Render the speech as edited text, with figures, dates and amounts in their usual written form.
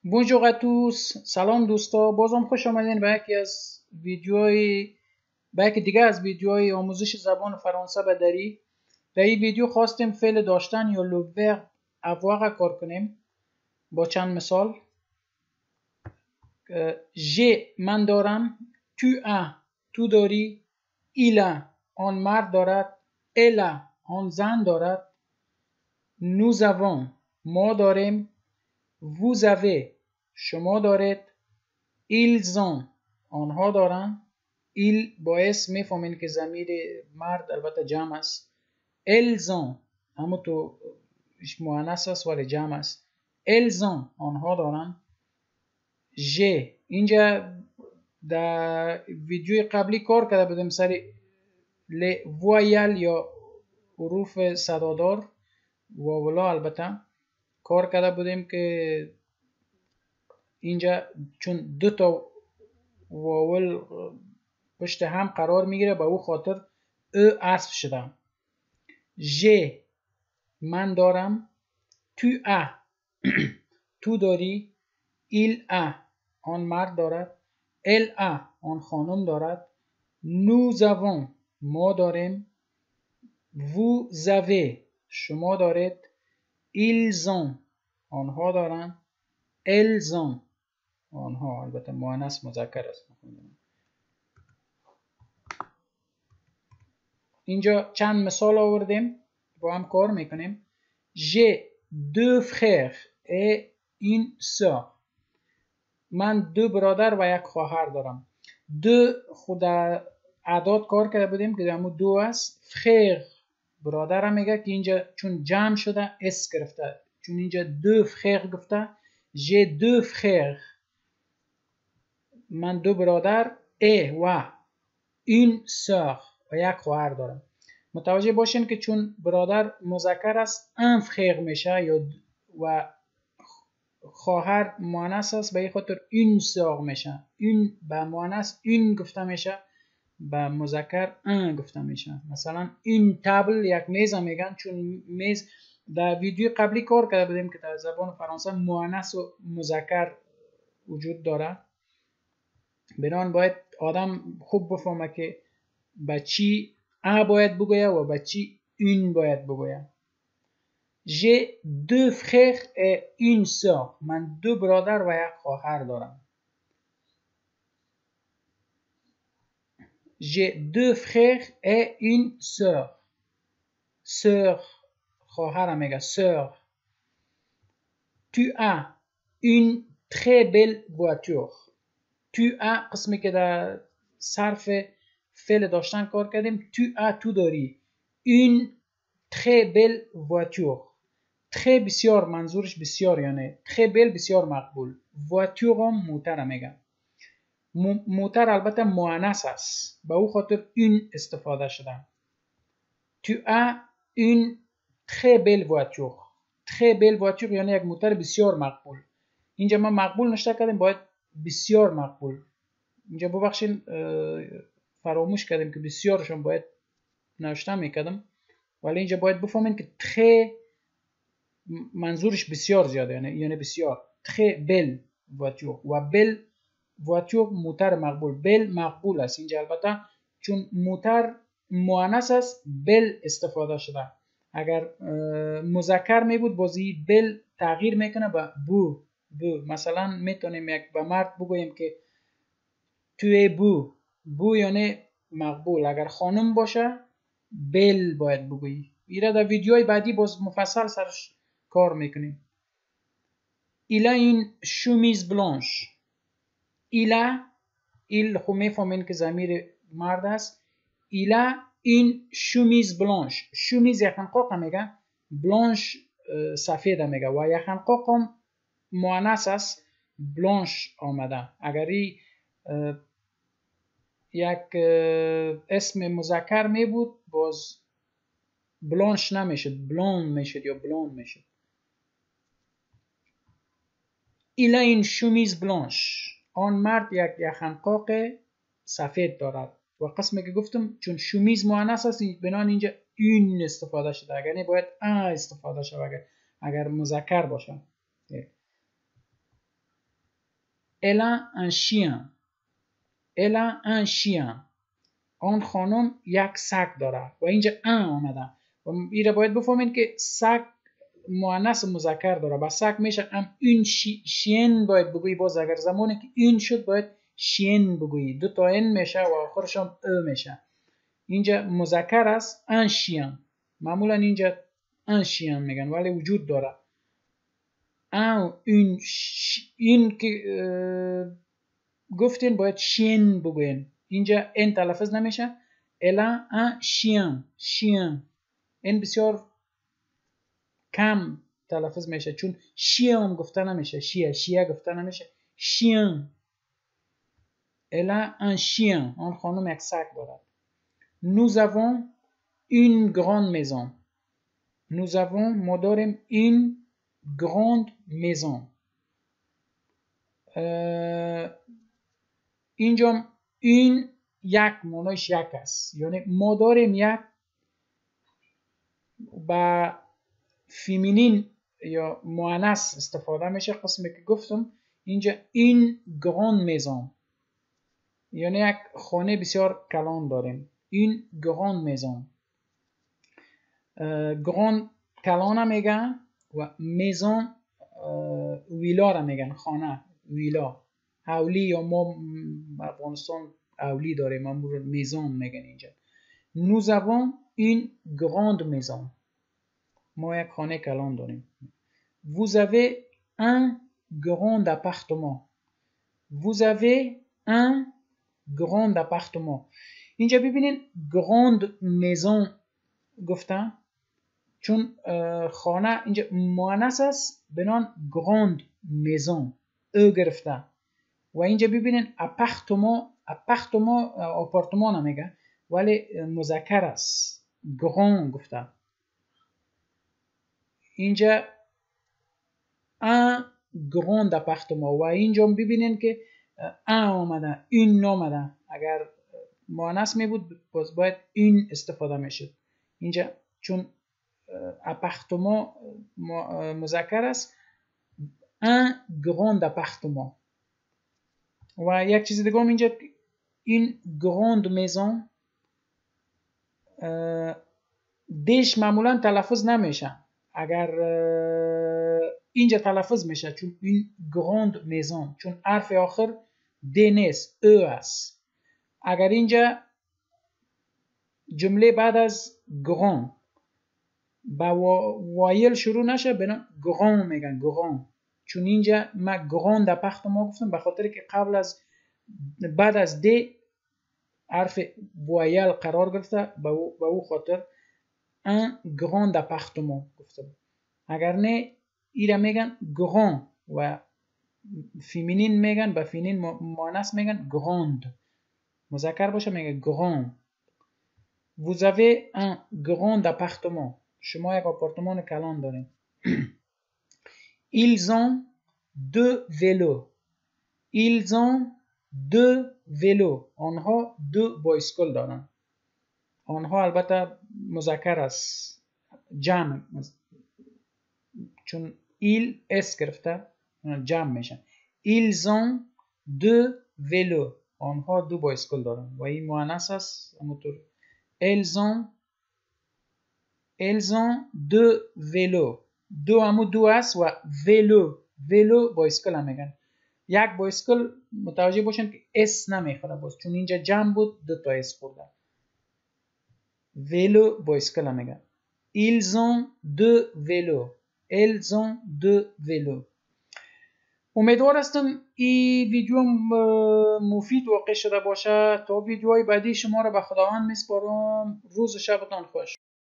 Bonjour à tous، سلام دوستا، بازم خوش آمدین به یکی از دیگه از ویدیوهای آموزش زبان فرانسه به دری. در این ویدیو خواستیم فعل داشتن یا le verbe avoir کار کنیم با چند مثال. j'ai من دارم، tu as تو داری، il a آن مرد دارد، elle a آن زن دارد، nous avons ما داریم، vous avez شما دارید، ils ont آنها دارن. il باعث میفهمین که ضمیر مرد البته جمع است. elles ont همون تو مؤنث است ولی جمع است. elles ont آنها دارن. j'ai اینجا در ویدیوی قبلی کار کرده بودیم سر voyelle یا حروف صدادار واولا، البته کار کرده بودیم که اینجا چون دو تا واول پشت هم قرار میگیره به او خاطر او حذف شده. j'ai من دارم، tu as تو داری، il a آن مرد دارد، elle a آن خانم دارد، nous avons ما داریم، vous avez شما دارید، ils ont آنها دارن، elles ont آنها البته مؤنث مذکر است. اینجا چند مثال آوردیم با هم کار میکنیم. j'ai deux frères et une sœur من دو برادر و یک خواهر دارم. دو خود اعداد کار کرده بودیم که همون دو است. frère برادر هم میگه که اینجا چون جمع شده اس گرفته، چون اینجا دو frères گفته. j'ai deux frères من دو برادر et و une sœur و یک خواهر دارم. متوجه باشین که چون برادر مذکر است un frère میشه یا و خواهر مؤنث است به این خاطر une sœur میشه. une به مؤنث une گفته میشه، به مذکر un گفته میشه. مثلا une table یک میز میگن چون میز در ویدیو قبلی کار کرده بودیم که در زبان فرانسه مؤنث و مذکر وجود داره. بنابراین باید آدم خوب بفهمه که با چی ا باید بگویه و با چی این باید بگویه. j'ai deux frères et une sœur من دو برادر و یک خواهر دارم. j'ai deux frères et une sœur sœur خواهر میگه sœur. tu as une très belle voiture tu as قسمی که در صرف فعل داشتن کار کردیم. tu as تو داری، une très belle voiture très بسیار منظورش بسیار یعنی très belle بسیار مقبول. voiture هم موتر میگن. موتر البته مؤنث است به او خاطر une استفاده شده. tu as une très belle voiture très belle voiture یعنی یک موتر بسیار مقبول. اینجا ما مقبول نشته کردیم، باید بسیار مقبول. اینجا ببخشید فراموش کردیم که بسیارشون باید نوشته میکردم، ولی اینجا باید بفهمین که très منظورش بسیار زیاده یعنی بسیار. très belle voiture و belle voiture موتر مقبول. belle مقبول است. اینجا البته چون موتر مؤنث است belle استفاده شده. اگر مذکر می بود بازی belle تغییر میکنه به بو. مثلا میتونیم یک به مرد بگوییم که tu es beau. بو یعنی مقبول. اگر خانم باشه belle باید بگویی. ایره در ویدیوهای بعدی باز مفصل سرش کار میکنیم. il a une chemise blanche il خب میفهمین که ضمیر مرد است. il a une chemise blanche chemise یک حنقاق میگه، blanche سفید میگه و یک حنقاق هم مؤنث است blanche آمده. اگر یک اسم مذکر می بود باز بلانش نمیشد، بلون میشد یا بلون میشد. il a une chemise blanche آن مرد یک حنقاق سفید دارد. و قسمی که گفتم چون شمیز مؤنث است بنان اینجا این استفاده شده. اگر نه باید استفاده شده اگر مذکر باشه. Elle a un chien. Elle a un chien. آن خانم یک سگ داره. و اینجا ان آمده. و این باید بفهمید که سگ مؤنث مذکر داره. با سگ میشه ام این شین باید بگویی. باز اگر زمانی که این شد باید شین بگویی. دو تا این میشه و آخرش هم او میشه. اینجا مذکر است ان شین. معمولا اینجا ان شین میگن ولی وجود داره. این که گفتین باید شین بگوین. اینجا این تلفظ نمیشه. Elle a un chien. chien. این بسیار کم تلفظ میشه چون شیم گفته نمیشه. شیه گفته نمیشه. chien. Elle a un chien. آن خانم یک سگ دارد. Nous avons une grande maison. Nous avons ما داریم une grande maison. اینجا این یک معنیش یک است. یعنی ما داریم یک با فیمینین یا مؤنث استفاده میشه. قسمی که گفتم اینجا این گراند میزان یعنی یک خانه بسیار کلان داریم. این گراند میزان. گراند کلان میگن و میزان ویلا را میگن. خانه ویلا اولی یا ما افغانستان اولی داریم ما میزان میگن اینجا. Nous avons une grande maison. ما یک خانه کلان داریم. Vous avez un grand appartement. Vous avez un grand appartement. اینجا ببینین grand maison گفتن چون خانه اینجا مؤنث است بنان grand maison او گرفته. و اینجا ببینین آپارتمان نمیگه ولی مذکر است. گران گفته. اینجا un grand appartement و اینجا ببینین که un آمده این نامده. اگر مؤنث می بود باید این استفاده میشد. اینجا چون آپارتمان مذکر است un grand appartement. و یک چیز دیگه هم اینجا این گراند میزان دیش معمولا تلفظ نمیشه. اگر اینجا تلفظ میشه چون این گراند میزان چون حرف آخر دی نیست او است. اگر اینجا جمله بعد از گران با وایل شروع نشه بنا گران میگن. گران چون اینجا ما گراند اپارتمان گفتم به خاطر که قبل از بعد از دی حرف وایل قرار گرفته به او خاطر un grand appartement گفتم. اگر نه ایره میگن گران و فیمینین میگن به فیمینین مؤنث میگن گراند. مذکر باشه میگه گران. Vous avez un grand appartement. شما یک آپارتمان کلان دارین. Ils ont deux vélos. Ils ont deux vélos. آنها دو بایسکل دارن. آنها البته مذکر است. جمع چون il اس گرفته جمع میشن. Ils ont deux vélos. آنها دو بایسکل دارن و این مؤنث است. همونطور Elles ont deux vélos. دو همو دو است و ولو بایسکل هم میگن. یک بایسکل متوجه باشن که اس نمیخوره باز چون اینجا جمع بود دو تا اس خورده. ولو بایسکل هم میگن. Ils ont deux vélos. Elles ont deux vélos. امیدوار هستم این ویدیو مفید واقع شده باشه. تا ویدیوهای بعدی شما را به خداوند میسپارم. روز و شبتان خوش.